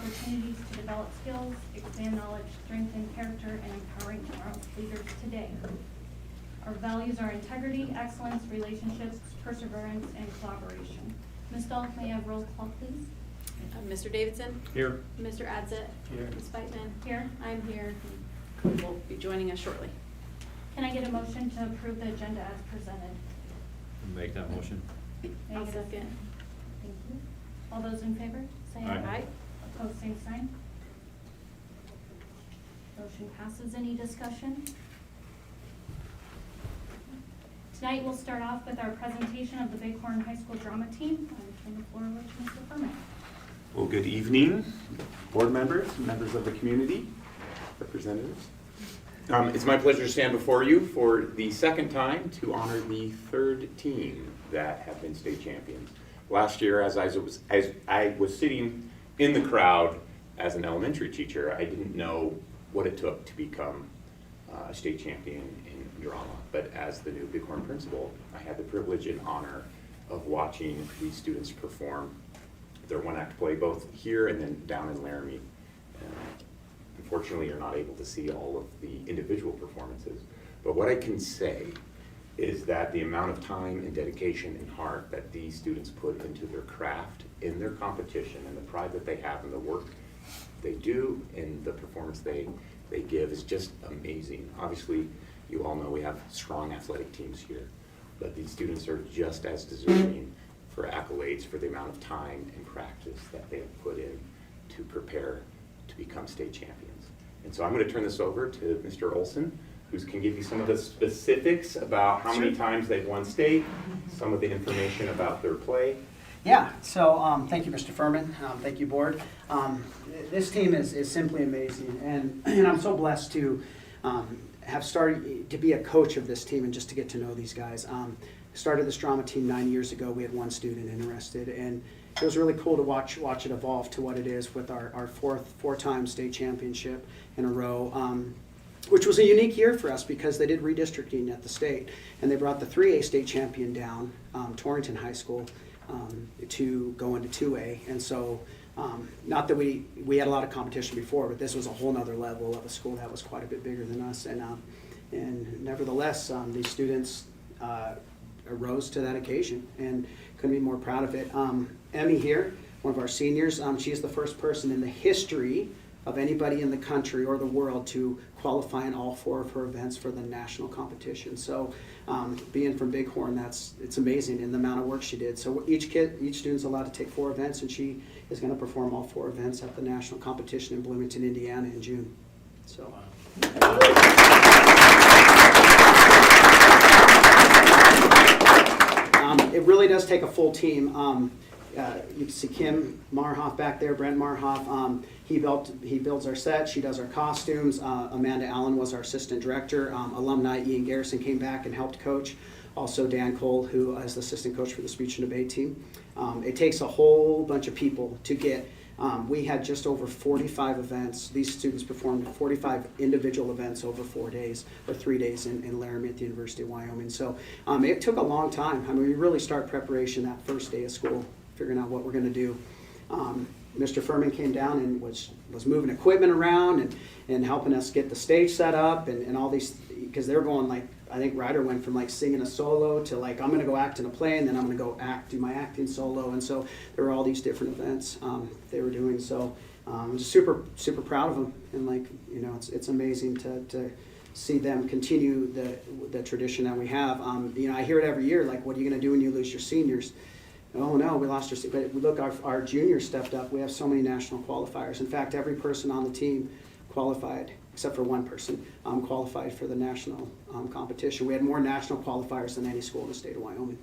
opportunities to develop skills, expand knowledge, strengthen character, and empowering tomorrow's leaders today. Our values are integrity, excellence, relationships, perseverance, and collaboration. Ms. Dahl, may I have roll call, please? Mr. Davidson? Here. Mr. Adsit? Here. Ms. Feitman? Here. I'm here. Cody will be joining us shortly. Can I get a motion to approve the agenda as presented? Make that motion. May I I'll get a- second. Thank you. All those in favor, say aye. Aye. Opposed, same sign. Motion passes. Any discussion? Tonight we'll start off with our presentation of the Bighorn High School drama team. I'll turn the floor over to Mr. Furman. Well, good evening, board members, members of the community, representatives. It's my pleasure to stand before you for the second time to honor the third team that have been state champions. Last year, as I was sitting in the crowd as an elementary teacher, I didn't know what it took to become a state champion in drama. But as the new Bighorn principal, I had the privilege and honor of watching these students perform their one-act play, both here and then down in Laramie. Unfortunately, you're not able to see all of the individual performances. But what I can say is that the amount of time and dedication and heart that these students put into their craft, in their competition, and the pride that they have in the work they do and the performance they give is just amazing. Obviously, you all know we have strong athletic teams here, but these students are just as deserving for accolades for the amount of time and practice that they have put in to prepare to become state champions. And so I'm going to turn this over to Mr. Olson, who can give you some of the specifics about how many times they've won state, some of the information about their play. Yeah, so thank you, Mr. Furman. Thank you, board. This team is simply amazing, and I'm so blessed to have started to be a coach of this team and just to get to know these guys. Started this drama team 9 years ago. We had one student interested, and it was really cool to watch it evolve to what it is with our four-time state championship in a row, which was a unique year for us because they did redistricting at the state, and they brought the 3A state champion down, Torrington High School, to go into 2A, and so not that we had a lot of competition before, but this was a whole nother level of a school that was quite a bit bigger than us, and nevertheless, these students rose to that occasion and couldn't be more proud of it. Emmy here, one of our seniors, she is the first person in the history of anybody in the country or the world to qualify in all 4 of her events for the national competition. So being from Bighorn, it's amazing in the amount of work she did. So each student's allowed to take 4 events, and she is going to perform all 4 events at the national competition in Bloomington, Indiana in June. So. It really does take a full team. You can see Kim Marhoff back there, Brent Marhoff. He builds our set. She does our costumes. Amanda Allen was our assistant director. Alumni Ian Garrison came back and helped coach. Also Dan Cole, who is the assistant coach for the speech and debate team. It takes a whole bunch of people to get. We had just over 45 events. These students performed 45 individual events over 4 days or 3 days in Laramie at the University of Wyoming. So it took a long time. I mean, we really start preparation that first day of school, figuring out what we're going to do. Mr. Furman came down and was moving equipment around and helping us get the stage set up and all these, because they were going like, I think Ryder went from like singing a solo to like, I'm going to go act in a play, and then I'm going to go do my acting solo. And so there were all these different events they were doing. So I'm just super, super proud of them. And like, you know, it's amazing to see them continue the tradition that we have. You know, I hear it every year, like, what are you going to do when you lose your seniors? Oh no, we lost our, but look, our juniors stepped up. We have so many national qualifiers. In fact, every person on the team qualified, except for one person, qualified for the national competition. We had more national qualifiers than any school in the state of Wyoming.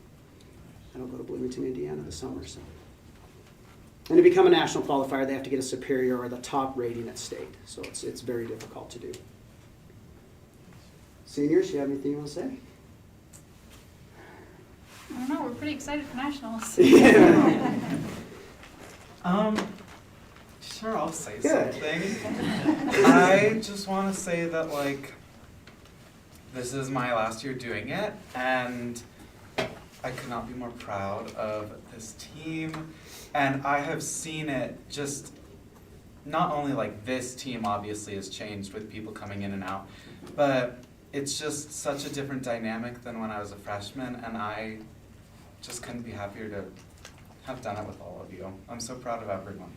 I don't go to Bloomington, Indiana this summer. So. And to become a national qualifier, they have to get a superior or the top rating at state. So it's very difficult to do. Seniors, you have anything you want to say? I don't know, we're pretty excited for nationals. Yeah. Sure, I'll say Good. something. I just want to say that, like, this is my last year doing it, and I could not be more proud of this team. And I have seen it just not only like this team obviously has changed with people coming in and out, but it's just such a different dynamic than when I was a freshman, and I just couldn't be happier to have done it with all of you. I'm so proud of everyone.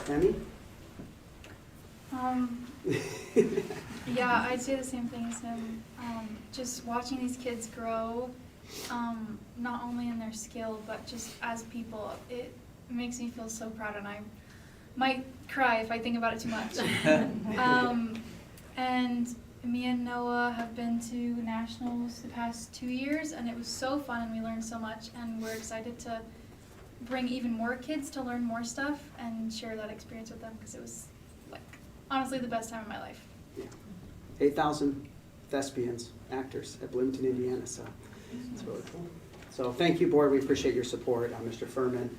Emmy? Yeah, I'd say the same thing as him. Just watching these kids grow, not only in their skill, but just as people, it makes me feel so proud, and I might cry if I think about it too much. And me and Noah have been to nationals the past 2 years, and it was so fun, and we learned so much, and we're excited to bring even more kids to learn more stuff and share that experience with them, because it was, like, honestly the best time of my life. Yeah. 8,000 thespians, actors at Bloomington, Indiana, so it's really cool. So thank you, board. We appreciate your support. Mr. Furman,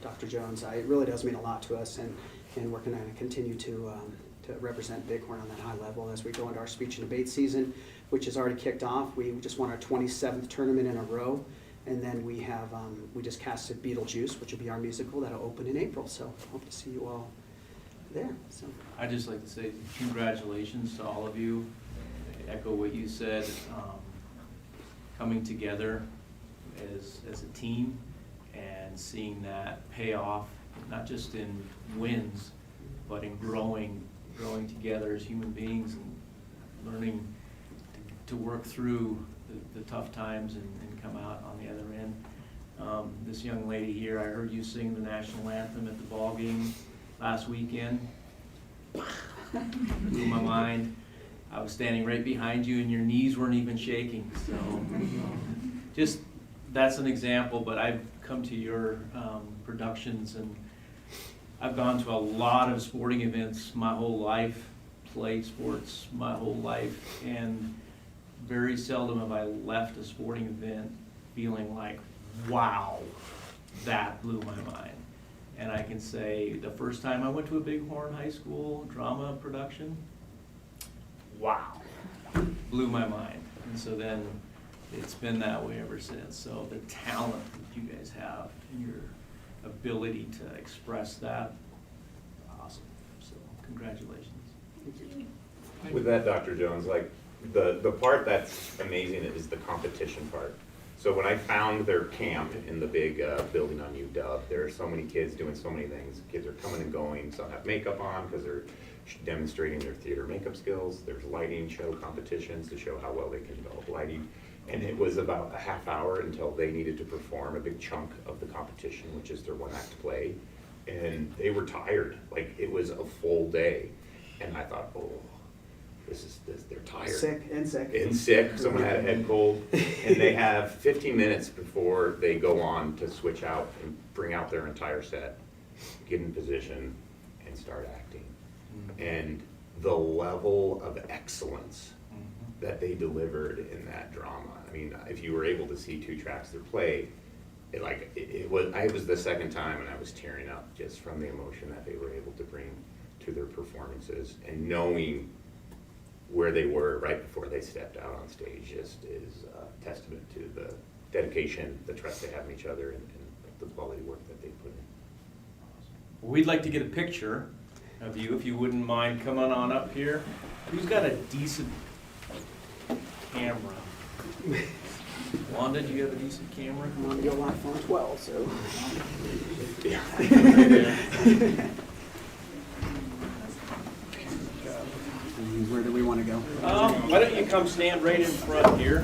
Dr. Jones, it really does mean a lot to us, and we're going to continue to represent Bighorn on that high level as we go into our speech and debate season, which has already kicked off. We just won our 27th tournament in a row, and then we have we just casted Beetlejuice, which will be our musical that'll open in April. So hope to see you all there. So I'd just like to say congratulations to all of you. I echo what you said, coming together as a team and seeing that pay off, not just in wins, but in growing together as human beings and learning to work through the tough times and come out on the other end. This young lady here, I heard you sing the national anthem at the ball game last weekend. Blew my mind. I was standing right behind you and your knees weren't even shaking. So just, that's an example, but I've come to your productions, and I've gone to a lot of sporting events my whole life, played sports my whole life, and very seldom have I left a sporting event feeling like, wow, that blew my mind. And I can say the first time I went to a Bighorn High School drama production, wow, blew my mind. And so then it's been that way ever since. So the talent that you guys have and your ability to express that, awesome. So congratulations. With that, Dr. Jones, like the part that's amazing is the competition part. So when I found their camp in the big building on UW, there are so many kids doing so many things. Kids are coming and going. Some have makeup on because they're demonstrating their theater makeup skills. There's lighting show competitions to show how well they can develop lighting. And it was about a half hour until they needed to perform a big chunk of the competition, which is their one act play. And they were tired. Like, it was a full day. And I thought, oh, they're tired. Sick. Someone had a head cold. And they have 15 minutes before they go on to switch out and bring out their entire set, get in position, and start acting. And the level of excellence that they delivered in that drama. I mean, if you were able to see two tracks their play, it was the second time, and I was tearing up just from the emotion that they were able to bring to their performances, and knowing where they were right before they stepped out on stage just is a testament to the dedication, the trust they have in each other, and the quality work that they put in. We'd like to get a picture of you, if you wouldn't mind coming on up here. Who's got a decent camera? Wanda, do you have a decent camera? I'm on your iPhone 12, so. Yeah. Where do we want to go? Why don't you come stand right in front here?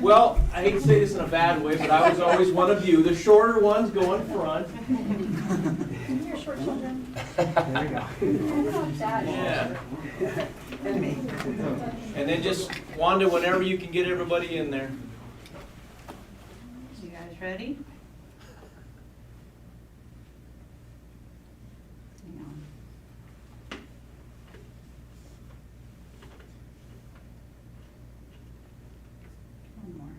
Well, I hate to say this in a bad way, but I was always one of you. The shorter ones go in front. You're short children. There we go. Yeah. And me. And then just, Wanda, whenever you can get everybody in there. You guys ready? Hang on. One more.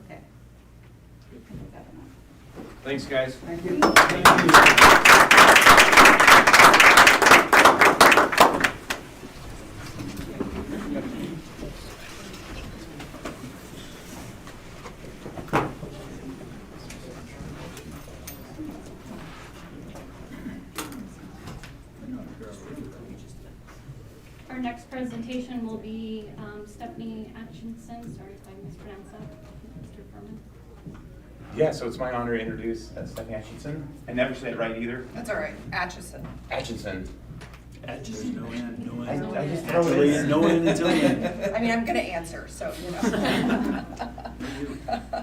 Okay. I think I got enough. Thanks, guys. Thank you. Our next presentation will be Stephanie Atchison, sorry if I mispronounced that, Mr. Furman. Yeah, so it's my honor to introduce Stephanie Atchison. I never say it right either. That's all right, Atchison. Atchison. No one. I just throw it in. No one until the end. I mean, I'm gonna answer, so, you know.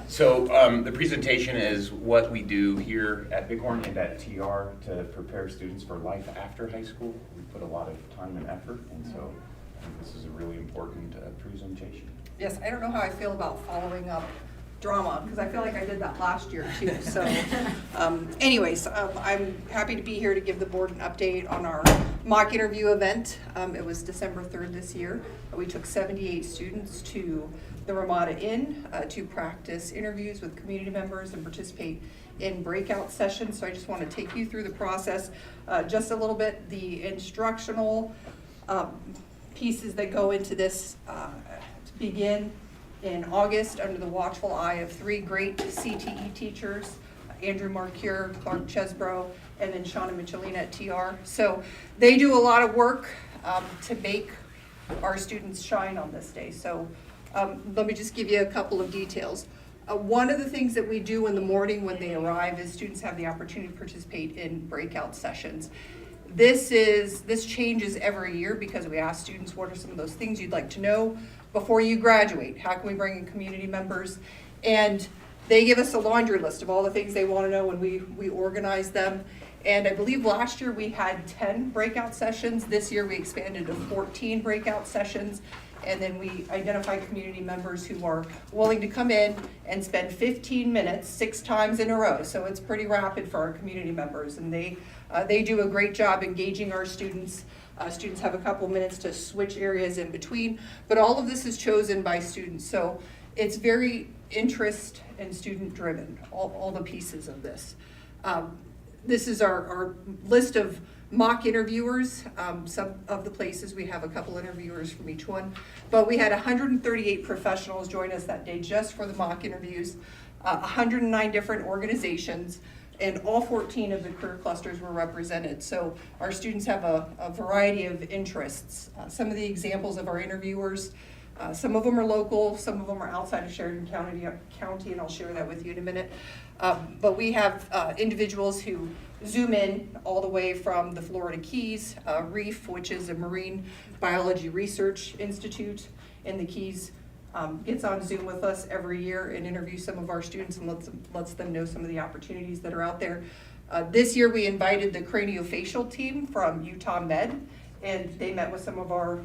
So the presentation is what we do here at Bighorn and at TR to prepare students for life after high school. We put a lot of time and effort, and so I think this is a really important presentation. Yes, I don't know how I feel about following up drama, because I feel like I did that last year too, so. Anyways, I'm happy to be here to give the board an update on our mock interview event. It was December 3rd this year. We took 78 students to the Ramada Inn to practice interviews with community members and participate in breakout sessions. So I just want to take you through the process just a little bit. The instructional pieces that go into this to begin in August under the watchful eye of 3 great CTE teachers, Andrew Marcure, Clark Chesbrough, and then Shauna Michelina at TR. So they do a lot of work to make our students shine on this day. So let me just give you a couple of details. One of the things that we do in the morning when they arrive is students have the opportunity to participate in breakout sessions. This changes every year because we ask students, what are some of those things you'd like to know before you graduate? How can we bring in community members? And they give us a laundry list of all the things they want to know, and we organize them. And I believe last year we had 10 breakout sessions. This year we expanded to 14 breakout sessions. And then we identify community members who are willing to come in and spend 15 minutes 6 times in a row. So it's pretty rapid for our community members, and they do a great job engaging our students. Students have a couple minutes to switch areas in between, but all of this is chosen by students. So it's very interest and student driven, all the pieces of this. This is our list of mock interviewers. Some of the places we have a couple interviewers from each one, but we had 138 professionals join us that day just for the mock interviews, 109 different organizations, and all 14 of the career clusters were represented. So our students have a variety of interests. Some of the examples of our interviewers, some of them are local, some of them are outside of Sheridan County, and I'll share that with you in a minute. But we have individuals who zoom in all the way from the Florida Keys, REEF, which is a marine biology research institute in the Keys, gets on Zoom with us every year and interviews some of our students and lets them know some of the opportunities that are out there. This year we invited the craniofacial team from Utah Med, and they met with some of our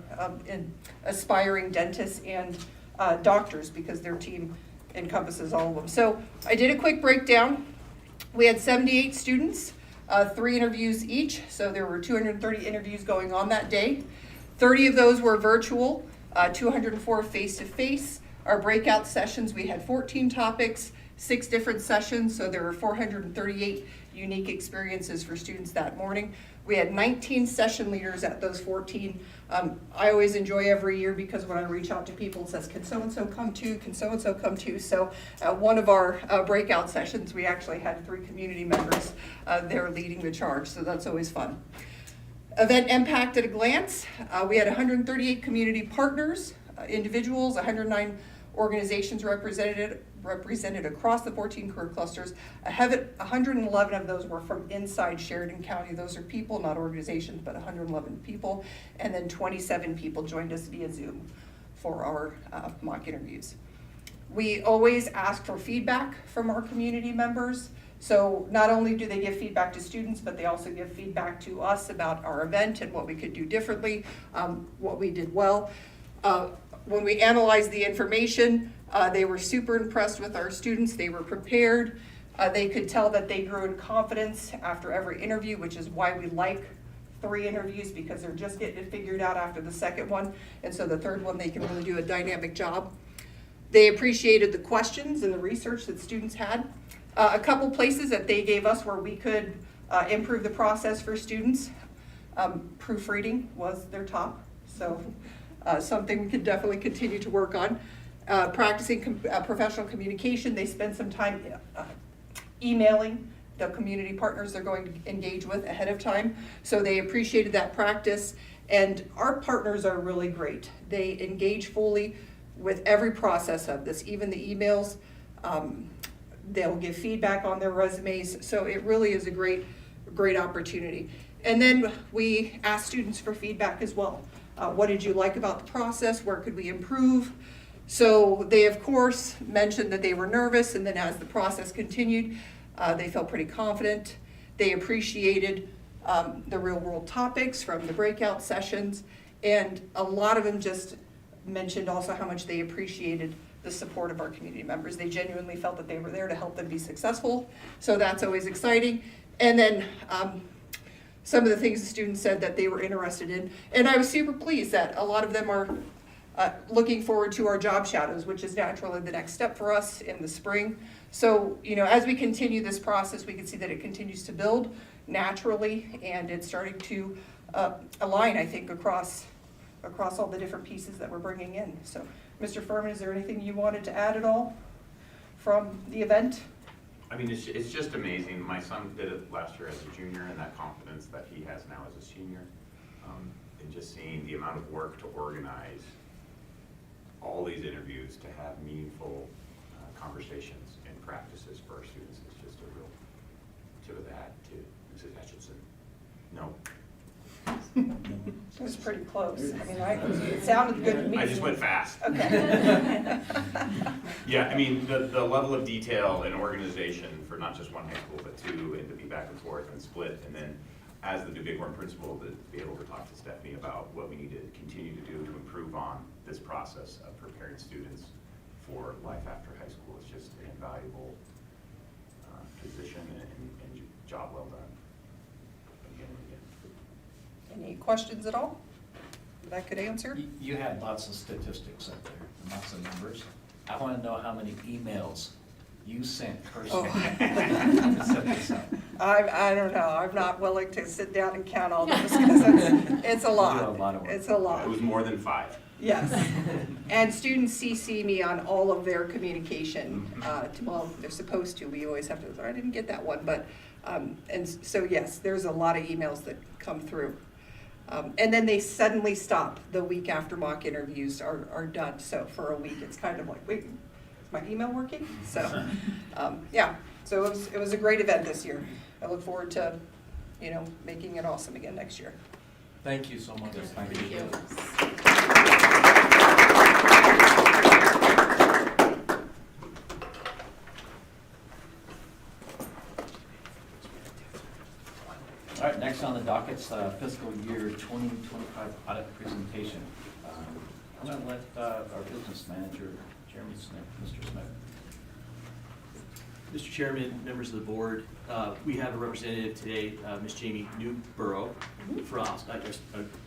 aspiring dentists and doctors because their team encompasses all of them. So I did a quick breakdown. We had 78 students, 3 interviews each, so there were 230 interviews going on that day. 30 of those were virtual, 204 face-to-face. Our breakout sessions, we had 14 topics, 6 different sessions, so there were 438 unique experiences for students that morning. We had 19 session leaders at those 14. I always enjoy every year because when I reach out to people, it says, can so-and-so come too? Can so-and-so come too? So one of our breakout sessions, we actually had 3 community members there leading the charge, so that's always fun. Event impact at a glance. We had 138 community partners, individuals, 109 organizations represented across the 14 career clusters. 111 of those were from inside Sheridan County. Those are people, not organizations, but 111 people. And then 27 people joined us via Zoom for our mock interviews. We always ask for feedback from our community members. So not only do they give feedback to students, but they also give feedback to us about our event and what we could do differently, what we did well. When we analyzed the information, they were super impressed with our students. They were prepared. They could tell that they grew in confidence after every interview, which is why we like 3 interviews, because they're just getting it figured out after the second one. And so the third one, they can really do a dynamic job. They appreciated the questions and the research that students had. A couple places that they gave us where we could improve the process for students. Proofreading was their top, so something we could definitely continue to work on. Practicing professional communication, they spend some time emailing the community partners they're going to engage with ahead of time, so they appreciated that practice. And our partners are really great. They engage fully with every process of this, even the emails. They'll give feedback on their resumes, so it really is a great opportunity. And then we ask students for feedback as well. What did you like about the process? Where could we improve? So they, of course, mentioned that they were nervous, and then as the process continued, they felt pretty confident. They appreciated the real-world topics from the breakout sessions, and a lot of them just mentioned also how much they appreciated the support of our community members. They genuinely felt that they were there to help them be successful, so that's always exciting. And then some of the things the students said that they were interested in, and I was super pleased that a lot of them are looking forward to our job shadows, which is naturally the next step for us in the spring. So, you know, as we continue this process, we can see that it continues to build naturally, and it's starting to align, I think, across all the different pieces that we're bringing in. So, Mr. Furman, is there anything you wanted to add at all from the event? I mean, it's just amazing. My son did it last year as a junior, and that confidence that he has now as a senior, and just seeing the amount of work to organize all these interviews, to have meaningful conversations and practices for our students is just a real tip of the hat to Mrs. Hutchinson. No. It was pretty close. I mean, it sounded good to me. I just went fast. Okay. Yeah, I mean, the level of detail and organization for not just one high school, but two, and to be back and forth and split, and then as the Bighorn principal, to be able to talk to Stephanie about what we need to continue to do to improve on this process of preparing students for life after high school is just an invaluable position and job well done. Again and again. Any questions at all that I could answer? You had lots of statistics up there, and lots of numbers. I want to know how many emails you sent personally. to set this up. I don't know. I'm not willing to sit down and count all those because it's a lot. You do a lot of work. It's a lot. It was more than 5. Yes. And students CC me on all of their communication. Well, they're supposed to. We always have to, I didn't get that one. But, and so yes, there's a lot of emails that come through. And then they suddenly stop the week after mock interviews are done. So for a week, it's kind of like, wait, is my email working? So, yeah. So it was a great event this year. I look forward to, you know, making it awesome again next year. Thank you so much. Thank you. All right, next on the docket's fiscal year 2025 audit presentation. I'm going to let our business manager, Jeremy Smith, Mr. Smith. Mr. Chairman, members of the board, we have a representative today, Ms. Jamie Newborough from, I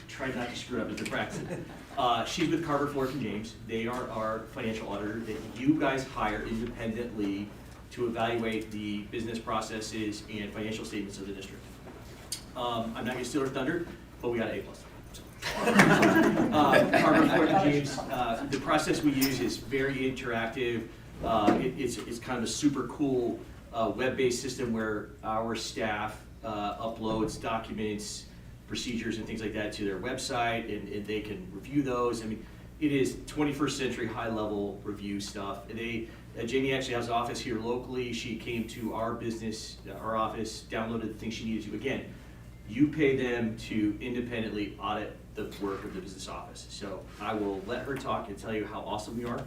tried not to screw it up as a practice. She's with Carver, Flork & James. They are our financial auditor that you guys hire independently to evaluate the business processes and financial statements of the district. I'm not gonna steal her thunder, but we got an A+. Carver, Flork & James, the process we use is very interactive. It's kind of a super cool web-based system where our staff uploads documents, procedures, and things like that to their website, and they can review those. I mean, it is 21st century high-level review stuff. And Jamie actually has an office here locally. She came to our office, downloaded the things she needed to. Again, you pay them to independently audit the work of the business office. So I will let her talk and tell you how awesome we are.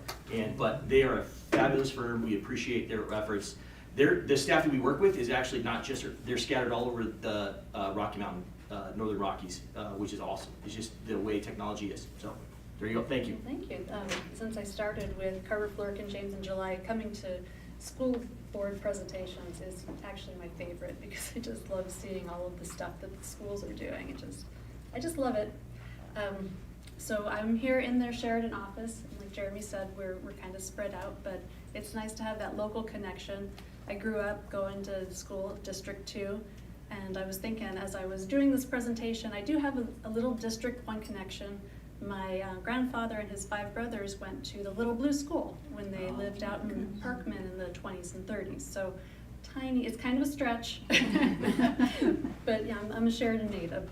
But they are a fabulous firm. We appreciate their efforts. The staff that we work with is actually not just, they're scattered all over the Rocky Mountain, Northern Rockies, which is awesome. It's just the way technology is. So there you go. Thank you. Thank you. Since I started with Carver, Flork & James in July, coming to school board presentations is actually my favorite because I just love seeing all of the stuff that the schools are doing. I just love it. So I'm here in their Sheridan office, and like Jeremy said, we're kind of spread out, but it's nice to have that local connection. I grew up going to school, District 2, and I was thinking as I was doing this presentation, I do have a little District 1 connection. My grandfather and his 5 brothers went to the Little Blue School when they lived out in Parkman in the 20s and 30s. So tiny, it's kind of a stretch, but yeah, I'm a Sheridan native.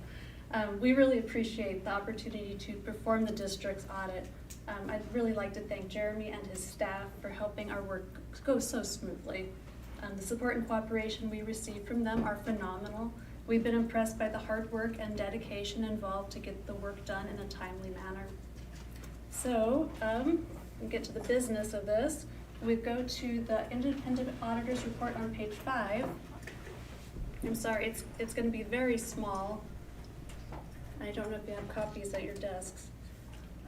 We really appreciate the opportunity to perform the district's audit. I'd really like to thank Jeremy and his staff for helping our work go so smoothly. The support and cooperation we receive from them are phenomenal. We've been impressed by the hard work and dedication involved to get the work done in a timely manner. So, we get to the business of this. We go to the independent auditor's report on page 5. I'm sorry, it's going to be very small. I don't know if you have copies at your desks.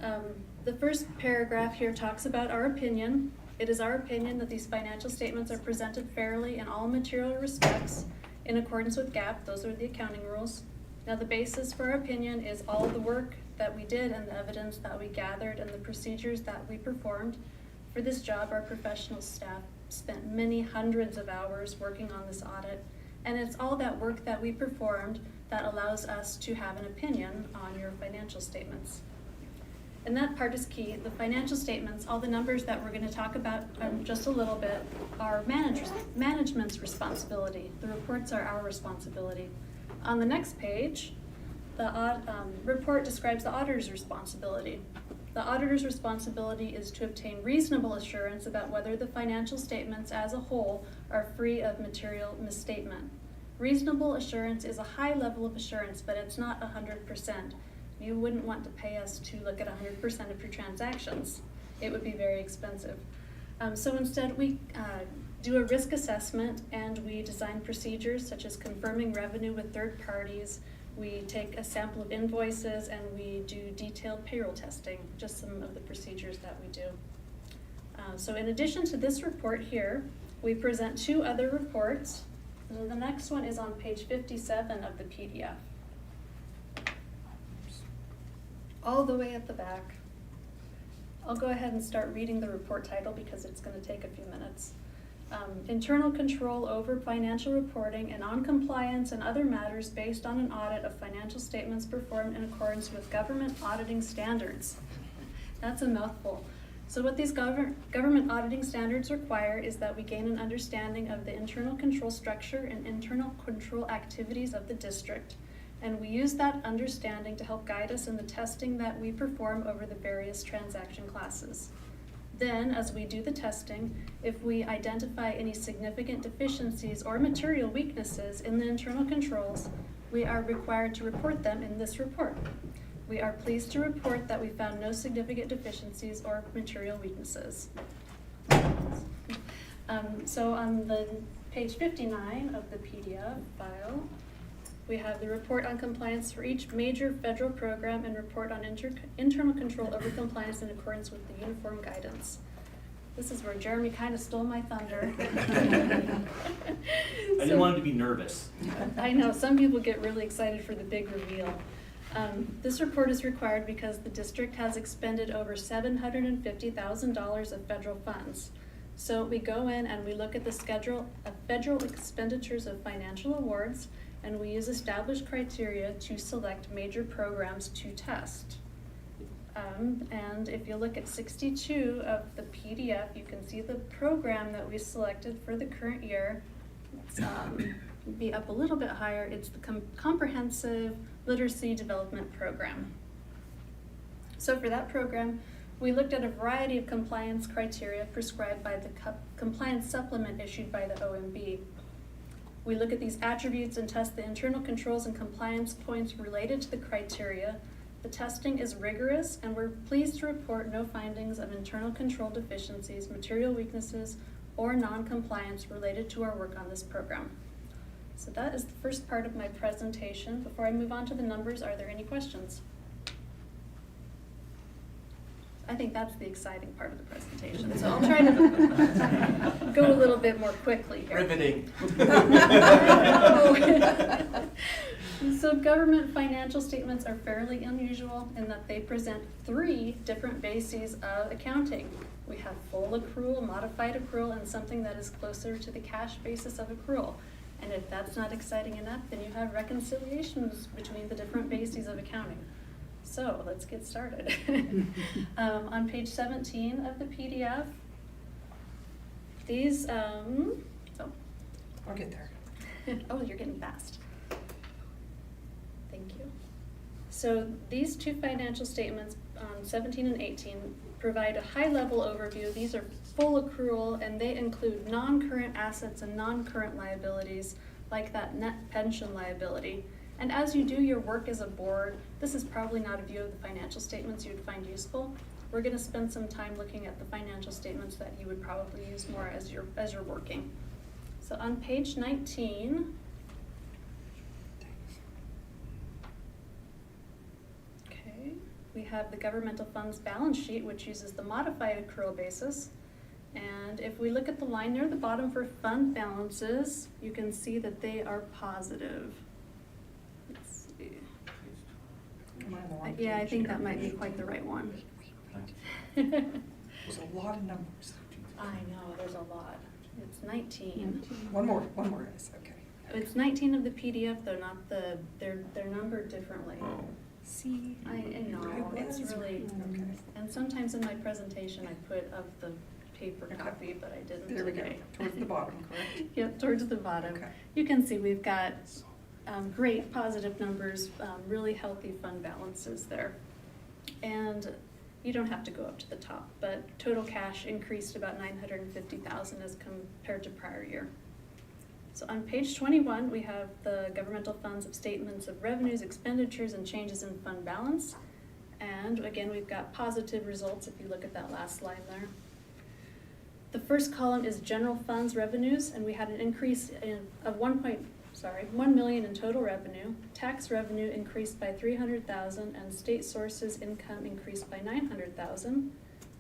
The first paragraph here talks about our opinion. It is our opinion that these financial statements are presented fairly in all material respects in accordance with GAAP. Those are the accounting rules. Now, the basis for our opinion is all of the work that we did and the evidence that we gathered and the procedures that we performed. For this job, our professional staff spent many hundreds of hours working on this audit, and it's all that work that we performed that allows us to have an opinion on your financial statements. And that part is key. The financial statements, all the numbers that we're going to talk about just a little bit, are management's responsibility. The reports are our responsibility. On the next page, the report describes the auditor's responsibility. The auditor's responsibility is to obtain reasonable assurance about whether the financial statements as a whole are free of material misstatement. Reasonable assurance is a high level of assurance, but it's not 100%. You wouldn't want to pay us to look at 100% of your transactions. It would be very expensive. So instead, we do a risk assessment and we design procedures such as confirming revenue with third parties. We take a sample of invoices and we do detailed payroll testing, just some of the procedures that we do. So in addition to this report here, we present 2 other reports. And the next one is on page 57 of the PDF. All the way at the back. I'll go ahead and start reading the report title because it's going to take a few minutes. Internal control over financial reporting and non-compliance and other matters based on an audit of financial statements performed in accordance with government auditing standards. That's a mouthful. So what these government auditing standards require is that we gain an understanding of the internal control structure and internal control activities of the district. And we use that understanding to help guide us in the testing that we perform over the various transaction classes. Then, as we do the testing, if we identify any significant deficiencies or material weaknesses in the internal controls, we are required to report them in this report. We are pleased to report that we found no significant deficiencies or material weaknesses. So on the page 59 of the PDF file, we have the report on compliance for each major federal program and report on internal control over compliance in accordance with the uniform guidance. This is where Jeremy kind of stole my thunder. I didn't want him to be nervous. I know, some people get really excited for the big reveal. This report is required because the district has expended over $750,000 of federal funds. So we go in and we look at the schedule of federal expenditures of financial awards, and we use established criteria to select major programs to test. And if you look at 62 of the PDF, you can see the program that we selected for the current year. It's, be up a little bit higher. It's the Comprehensive Literacy Development Program. So for that program, we looked at a variety of compliance criteria prescribed by the compliance supplement issued by the OMB. We look at these attributes and test the internal controls and compliance points related to the criteria. The testing is rigorous, and we're pleased to report no findings of internal control deficiencies, material weaknesses, or non-compliance related to our work on this program. So that is the first part of my presentation. Before I move on to the numbers, are there any questions? I think that's the exciting part of the presentation, so I'll try to go a little bit more quickly here. Riveting. So government financial statements are fairly unusual in that they present 3 different bases of accounting. We have full accrual, modified accrual, and something that is closer to the cash basis of accrual. And if that's not exciting enough, then you have reconciliations between the different bases of accounting. So let's get started. On page 17 of the PDF, these, I'll get there. oh, you're getting fast. Thank you. So these 2 financial statements on 17 and 18 provide a high-level overview. These are full accrual, and they include non-current assets and non-current liabilities, like that net pension liability. And as you do your work as a board, this is probably not a view of the financial statements you'd find useful. We're gonna spend some time looking at the financial statements that you would probably use more as you're working. So on page 19, okay, we have the governmental funds balance sheet, which uses the modified accrual basis. And if we look at the line near the bottom for fund balances, you can see that they are positive. Let's see. Am I on the wrong Yeah, I page? think that might be quite the right one. There's a lot of numbers. I know, there's a lot. It's 19. One more, guys, okay. It's 19 of the PDF though, not they're numbered differently. See? I know, I it's was really, right. Okay. and sometimes in my presentation I put of the paper Okay. copy, but I didn't There we go, today. towards the bottom, correct? Yep, towards the bottom. Okay. You can see we've got great positive numbers, really healthy fund balances there. And you don't have to go up to the top, but total cash increased about $950,000 as compared to prior year. So on page 21, we have the governmental funds of statements of revenues, expenditures, and changes in fund balance. And again, we've got positive results if you look at that last line there. The first column is general funds revenues, and we had an increase of $1 million in total revenue. Tax revenue increased by $300,000, and state sources income increased by $900,000.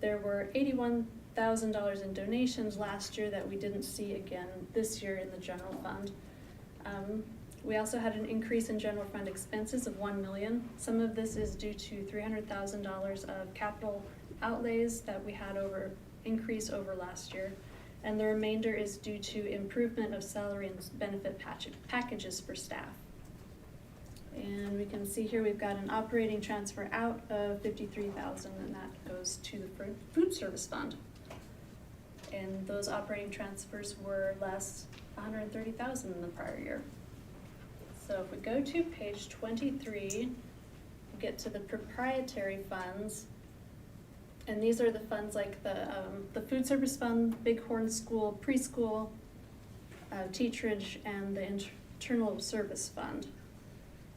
There were $81,000 in donations last year that we didn't see again this year in the general fund. We also had an increase in general fund expenses of $1 million. Some of this is due to $300,000 of capital outlays that we had increase over last year. And the remainder is due to improvement of salary and benefit packages for staff. And we can see here we've got an operating transfer out of $53,000, and that goes to the food service fund. And those operating transfers were less $130,000 in the prior year. So if we go to page 23, we get to the proprietary funds. And these are the funds like the food service fund, Bighorn School, preschool, teacherage, and the internal service fund.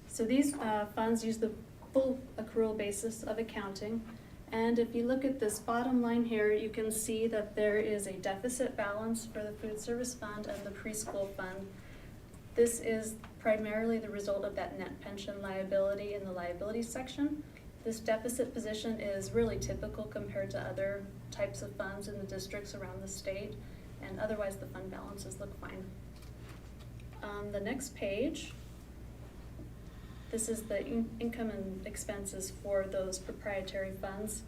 So these funds use the full accrual basis of accounting. And if you look at this bottom line here, you can see that there is a deficit balance for the food service fund and the preschool fund. This is primarily the result of that net pension liability in the liability section. This deficit position is really typical compared to other types of funds in the districts around the state, and otherwise the fund balances look fine. On the next page, this is the income and expenses for those proprietary funds.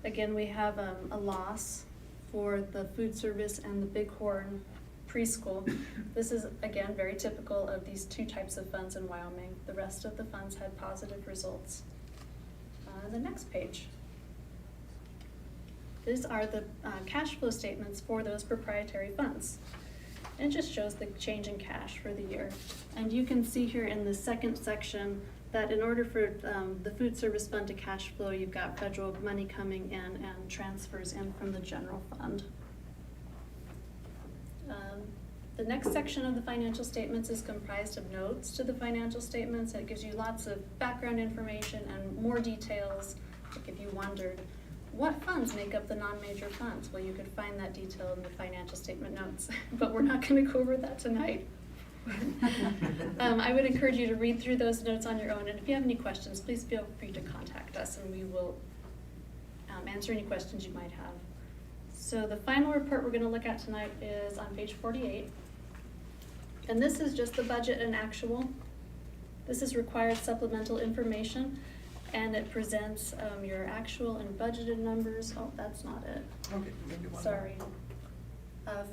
Again, we have a loss for the food service and the Bighorn preschool. This is, again, very typical of these 2 types of funds in Wyoming. The rest of the funds had positive results. The next page. These are the cash flow statements for those proprietary funds. And it just shows the change in cash for the year. And you can see here in the second section that in order for the food service fund to cash flow, you've got federal money coming in and transfers in from the general fund. The next section of the financial statements is comprised of notes to the financial statements. It gives you lots of background information and more details. Like if you wondered, what funds make up the non-major funds? Well, you could find that detail in the financial statement notes, but we're not going to go over that tonight. I would encourage you to read through those notes on your own, and if you have any questions, please feel free to contact us and we will answer any questions you might have. So the final report we're going to look at tonight is on page 48. And this is just the budget and actual This is required supplemental information, and it presents your actual and budgeted numbers. Oh, that's not it. Okay, maybe one more. Sorry.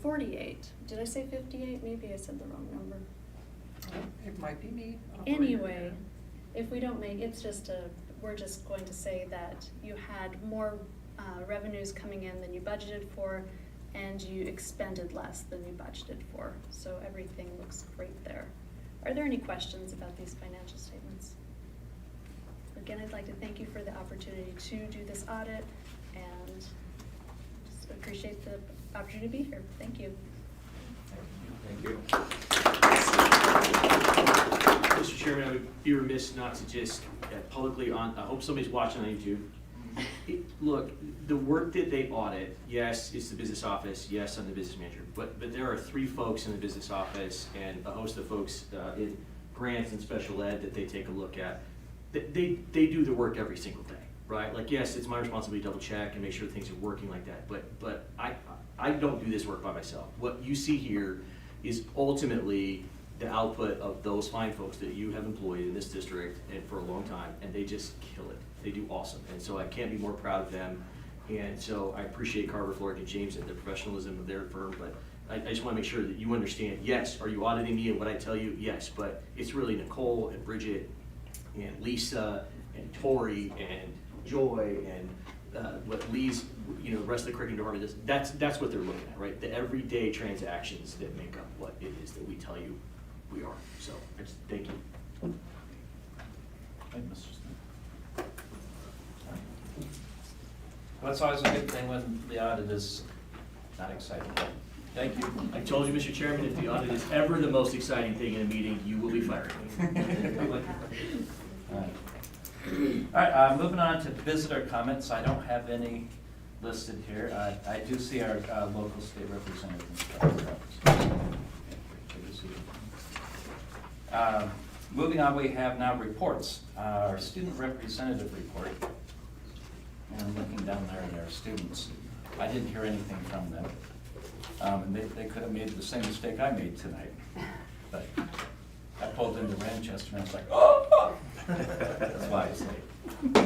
48. Did I say 58? Maybe I said the wrong number. It might be me. operator. Anyway, if we don't make, it's just we're just going to say that you had more revenues coming in than you budgeted for, and you expended less than you budgeted for. So everything looks great there. Are there any questions about these financial statements? Again, I'd like to thank you for the opportunity to do this audit, and just appreciate the opportunity to be here. Thank you. Thank you. Mr. Chairman, I would be remiss not to just publicly I hope somebody's watching on YouTube. Look, the work that they audit, yes, it's the business office, yes, I'm the business manager, but there are 3 folks in the business office and a host of folks in grants and special ed that they take a look at. They do the work every single day, right? Like, yes, it's my responsibility to double check and make sure things are working like that, but I don't do this work by myself. What you see here is ultimately the output of those fine folks that you have employed in this district and for a long time, and they just kill it. They do awesome, and so I can't be more proud of them. And so I appreciate Carver, Florek, and James and the professionalism of their firm, but I just want to make sure that you understand, yes, are you auditing me and what I tell you? Yes, but it's really Nicole and Bridget and Lisa and Tori and Joy and what Lee's, the rest of the curriculum department does. That's what they're looking at, right? The everyday transactions that make up what it is that we tell you we are. So I just thank you. Thank you, Mr. Smith. Well, it's always a good thing when the audit is not exciting. Thank you. I told you, Mr. Chairman, if the audit is ever the most exciting thing in a meeting, you will be fired. All right, moving on to visitor comments. I don't have any listed here. I do see our local state representative. Moving on, we have now reports. Our student representative report. And I'm looking down there at our students. I didn't hear anything from them. And they could have made the same mistake I made tonight. But I pulled into Manchester and I was like, oh! That's why I say.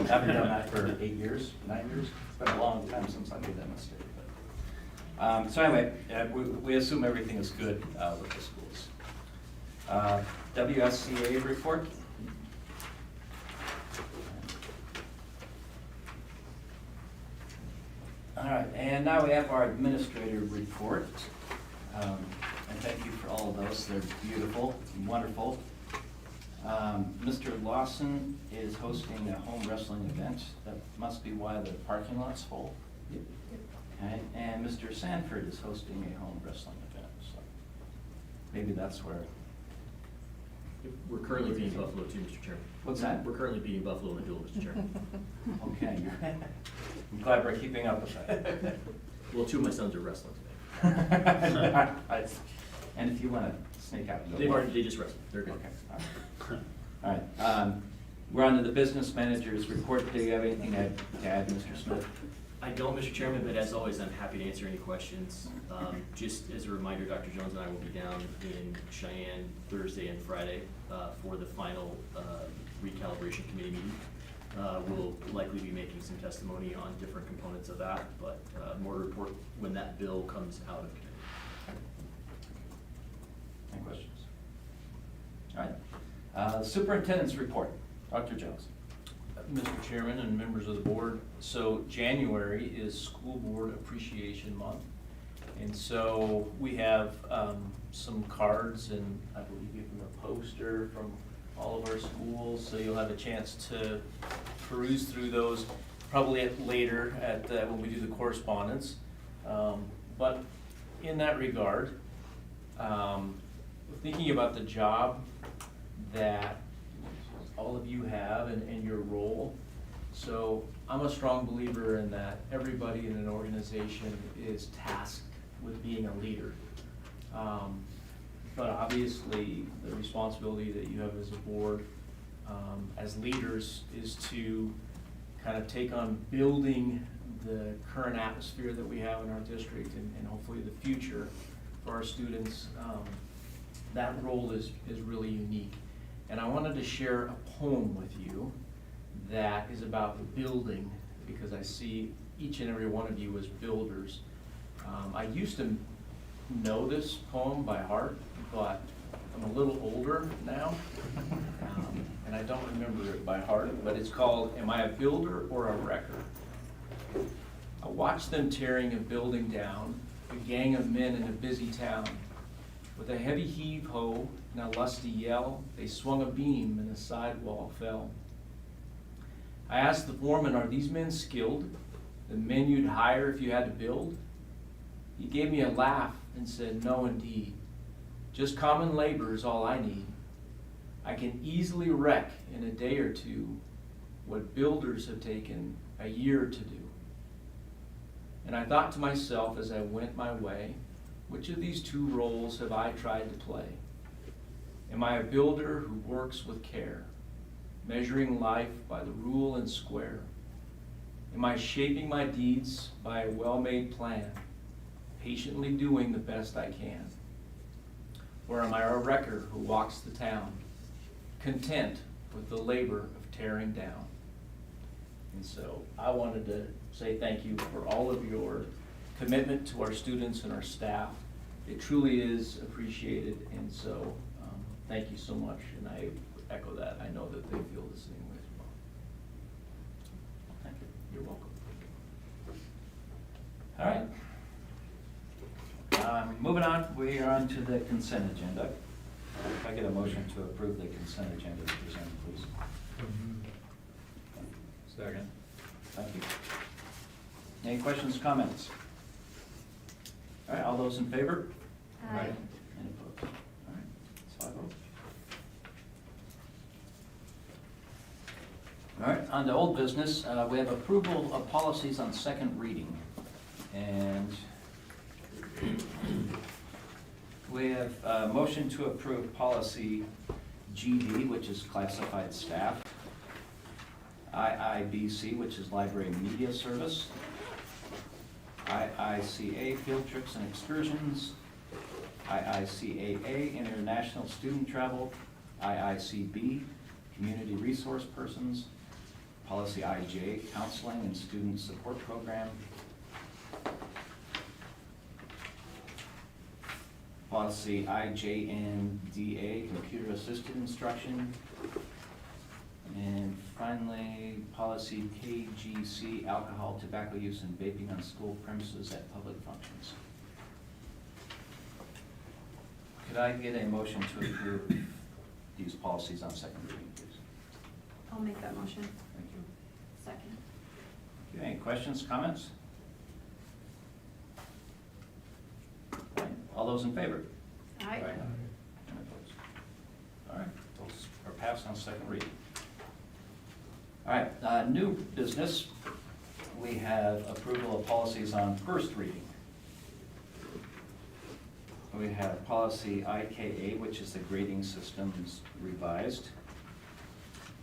Haven't done that for 8 years, 9 years. It's been a long time since I made that mistake. But, so anyway, we assume everything is good with the schools. WSCA report. All right, and now we have our administrator report. And thank you for all of those. They're beautiful and wonderful. Mr. Lawson is hosting a home wrestling event. That must be why the parking lot's full. Okay, and Mr. Sanford is hosting a home wrestling event. So maybe that's where. We're currently beating Buffalo too, Mr. Chairman. What's that? We're currently beating Buffalo in the duel, Mr. Chairman. Okay, I'm glad we're keeping up with that. Well, 2 of my sons are wrestling today. And if you want to sneak out and go. They just wrestled. They're good. Okay. All right. We're on to the business manager's report. Do you have anything to add, Mr. Smith? I don't, Mr. Chairman, but as always, I'm happy to answer any questions. Just as a reminder, Dr. Jones and I will be down in Cheyenne Thursday and Friday for the final recalibration committee meeting. We'll likely be making some testimony on different components of that, but more to report when that bill comes out of committee. Any questions? All right. Superintendent's report. Dr. Jones. Mr. Chairman and members of the board, so January is School Board Appreciation Month. And so we have some cards and I believe even a poster from all of our schools. So you'll have a chance to peruse through those probably later when we do the correspondence. But in that regard, thinking about the job that all of you have and your role. So I'm a strong believer in that everybody in an organization is tasked with being a leader. But obviously the responsibility that you have as a board, as leaders, is to kind of take on building the current atmosphere that we have in our district and hopefully the future for our students. That role is really unique. And I wanted to share a poem with you that is about building, because I see each and every one of you as builders. I used to know this poem by heart, but I'm a little older now, and I don't remember it by heart, but it's called, Am I a Builder or a Wrecker? I watched them tearing a building down, a gang of men in a busy town. With a heavy heave-ho and a lusty yell, they swung a beam and the sidewall fell. I asked the foreman, are these men skilled? The men you'd hire if you had to build? He gave me a laugh and said, no indeed. Just common labor is all I need. I can easily wreck in a day or two what builders have taken a year to do. And I thought to myself as I went my way, which of these two roles have I tried to play? Am I a builder who works with care, measuring life by the rule and square? Am I shaping my deeds by a well-made plan, patiently doing the best I can? Or am I a wrecker who walks the town, content with the labor of tearing down? And so I wanted to say thank you for all of your commitment to our students and our staff. It truly is appreciated, and so thank you so much, and I echo that. I know that they feel the same way as well. Thank you. You're welcome. All right. Moving on, we are on to the consent agenda. If I get a motion to approve the consent agenda as presented, please. Second. Thank you. Any questions, comments? All right, all those in favor? Aye. Any opposed? All right, it's 5-0. All right, on to old business, we have approval of policies on second reading. And we have a motion to approve policy GD, which is classified staff, IIBC, which is library media service, IICA, field trips and excursions, IICAA, international student travel, IICB, community resource persons, policy IJ, counseling and student support program, policy IJNDA, computer assisted instruction, and finally, policy KGC, alcohol, tobacco use, and vaping on school premises at public functions. Could I get a motion to approve these policies on second reading, please? I'll make that motion. Thank you. Second. Okay, any questions, comments? All right, all those in favor? Aye. Any opposed? All right, those are passed on second reading. All right, new business, we have approval of policies on first reading. We have policy IKA, which is the grading systems revised.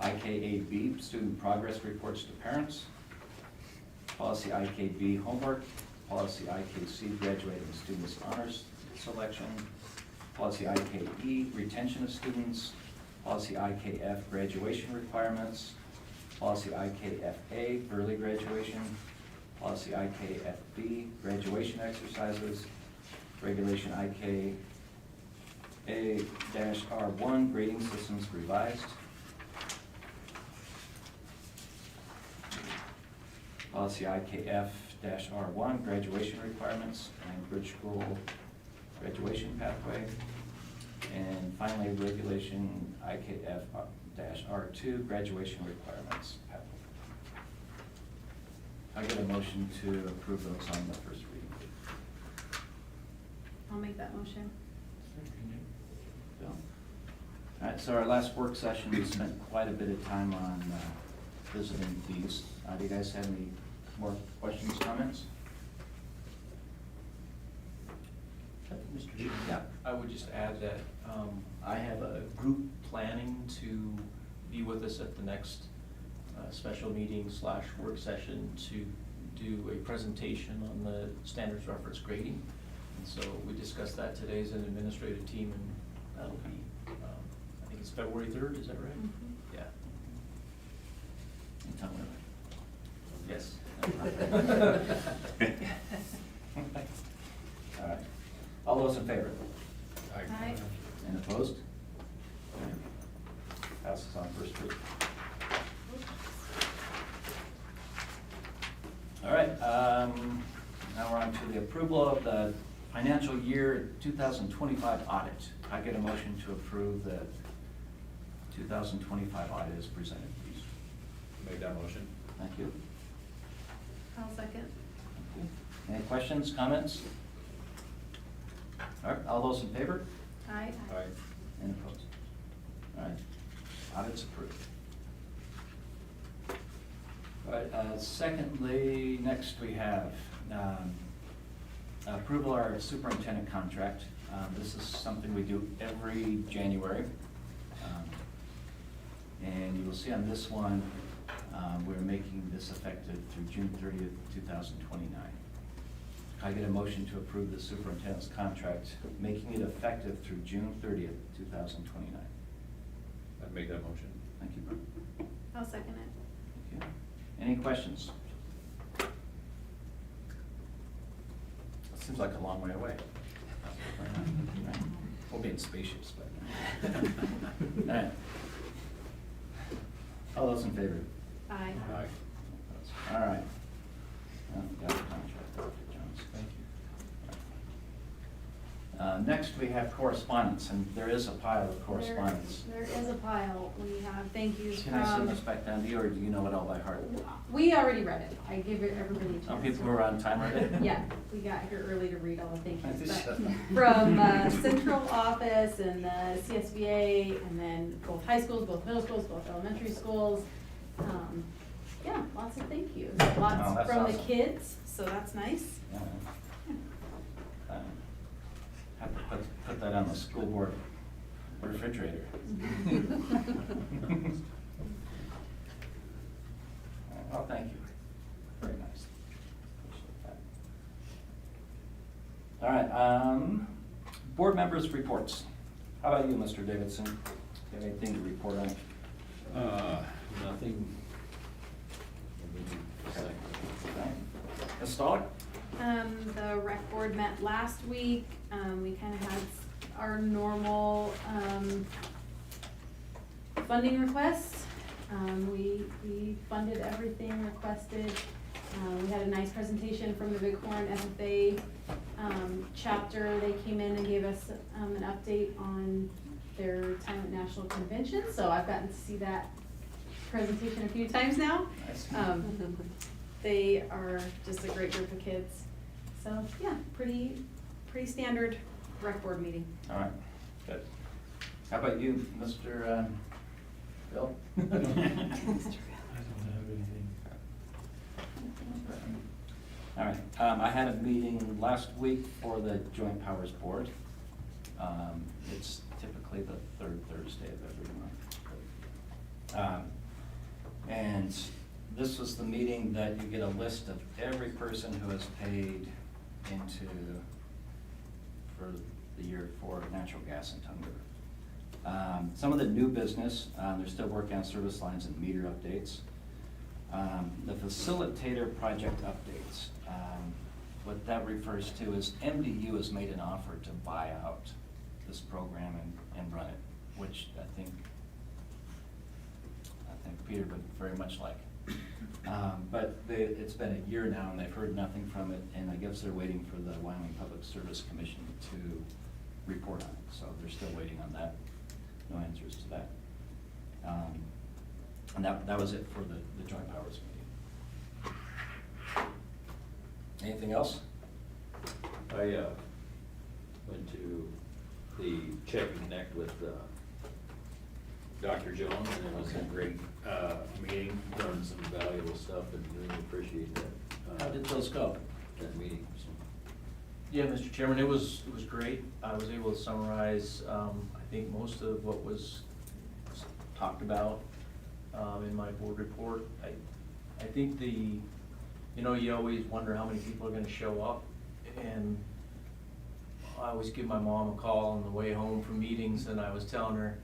IKAB, student progress reports to parents. Policy IKB, homework. Policy IKC, graduating students honors selection. Policy IKE, retention of students. Policy IKF, graduation requirements. Policy IKFA, early graduation. Policy IKFB, graduation exercises. Regulation IKA-R1, grading systems revised. Policy IKF-R1, graduation requirements and bridge school graduation pathway. And finally, regulation IKF-R2, graduation requirements pathway. I get a motion to approve those on the first reading. I'll make that motion. Bill? All right, so our last work session, we spent quite a bit of time on visiting these. Do you guys have any more questions, comments? Mr. G? Yeah. I would just add that I have a group planning to be with us at the next special meeting / work session to do a presentation on the standards reference grading. And so we discussed that today as an administrative team, and that'll be, I think it's February 3rd, is that right? Yeah. You tell me. Yes. All right. All those in favor? Aye. And opposed? Passes on first read. All right, now we're on to the approval of the financial year 2025 audit. I get a motion to approve the 2025 audit as presented, please. Make that motion. Thank you. I'll second. Thank you. Any questions, comments? All right, all those in favor? Aye. Aye. And opposed? All right, audit's approved. All right, secondly, next we have approval of our superintendent contract. This is something we do every January. And you will see on this one, we're making this effective through June 30th, 2029. I get a motion to approve the superintendent's contract, making it effective through June 30th, 2029. I'd make that motion. Thank you, Brooke. I'll second it. Thank you. Any questions? Seems like a long way away. We'll be in spaceships, but. All right. All those in favor? Aye. Aye. All right. Well, got the contract, Dr. Jones. Thank you. Next, we have correspondence, and there is a pile of correspondence. There is a pile. We have thank yous Can I send from, this back down to you, or do you know it all by heart? we already read it. I give it everybody a chance. Some people who are on time already? Yeah, we got here early to read all the thank yous. Shut But up. from central office and the CSBA, and then both high schools, both middle schools, both elementary schools. Yeah, lots of thank yous. Oh, Lots that's from the awesome. kids, so that's nice. Yeah. Have to put that on the school board refrigerator. Well, thank you. Very nice. Appreciate that. All right, board members' reports. How about you, Mr. Davidson? Do you have anything to report on? Nothing. Okay. Ms. Stoller? The rec board met last week. We kind of had our normal, funding requests. We funded everything requested. We had a nice presentation from the Bighorn FFA, chapter. They came in and gave us, an update on their time at National Convention, so I've gotten to see that presentation a few times now. Nice. They are just a great group of kids. So, yeah, pretty standard rec board meeting. All right, good. How about you, Mr. Bill? I don't have anything. All right, I had a meeting last week for the Joint Powers Board. It's typically the third Thursday of every month. And this was the meeting that you get a list of every person who has paid into, for the year for natural gas in Tongue River. Some of the new business, they're still working on service lines and meter updates. The facilitator project updates, what that refers to is MDU has made an offer to buy out this program and run it, which I think Peter would very much like. But it's been a year now and they've heard nothing from it, and I guess they're waiting for the Wyoming Public Service Commission to report on it. So they're still waiting on that, no answers to that. And that was it for the Joint Powers meeting. Anything else? I went to the Check and Connect with Dr. Jones, and it was a great meeting, learned some valuable stuff, and really appreciate that. How did those go? That meeting, so. Yeah, Mr. Chairman, it was great. I was able to summarize, I think most of what was talked about, in my board report. I think you always wonder how many people are gonna show up, and I always give my mom a call on the way home from meetings, and I was telling her,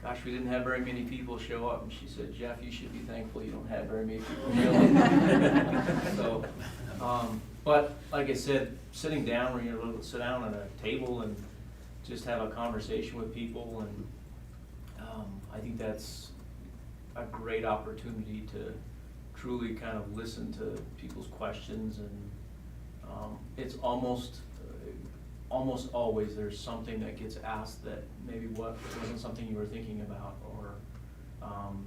gosh, we didn't have very many people show up. And she said, Jeff, you should be thankful you don't have very many people show up. So, but like I said, sitting down, where you're able to sit down at a table and just have a conversation with people, and I think that's a great opportunity to truly kind of listen to people's questions, and it's almost always there's something that gets asked that maybe wasn't something you were thinking about, or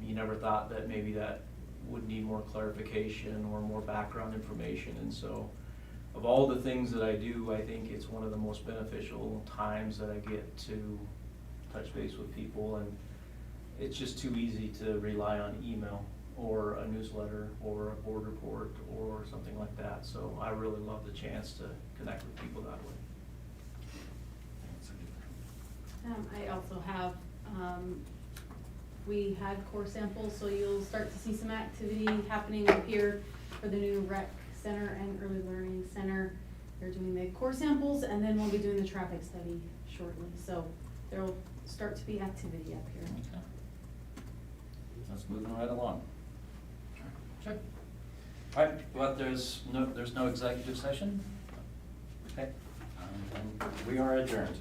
you never thought that maybe that would need more clarification or more background information. And so of all the things that I do, I think it's one of the most beneficial times that I get to touch base with people, and it's just too easy to rely on email or a newsletter or a board report or something like that. So I really love the chance to connect with people that way. I also have, we had core samples, so you'll start to see some activity happening up here for the new rec center and early learning center. They're doing the core samples, and then we'll be doing the traffic study shortly. So there'll start to be activity up here. Okay. That's moving right along. Check. All right, well, there's no executive session? Okay, and we are adjourned.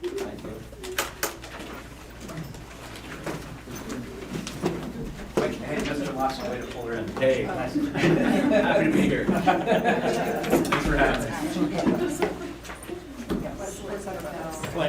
Thank you. Hey, Mr. Lawson, way to pull her in. Hey, nice. Happy to be here. Thanks for having me. Yeah, let's set it up.